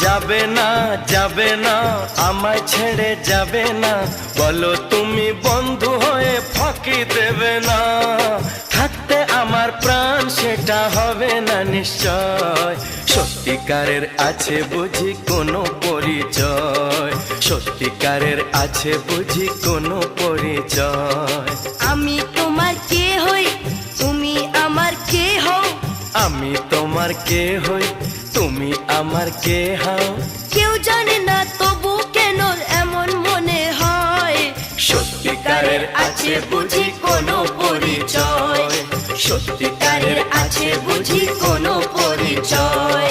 যাবে না যাবে না আমায় ছেড়ে যাবে না, বলো তুমি বন্ধু হয়ে ফাঁকি দেবে না। থাকতে আমার প্রাণ সেটা হবে না নিশ্চয়, সত্যিকারের আছে বুঝি কোনো পরিচয়, সত্যিকারের আছে বুঝি কোনো পরিচয়। আমি তোমার কে হই, তুমি আমার কে হও, আমি তোমার কে হই, তুমি আমার কে হও। কেউ জানে না তবু কেন এমন মনে হয়, সত্যিকারের আছে বুঝি কোনো পরিচয়, সত্যিকারের আছে বুঝি কোনো পরিচয়।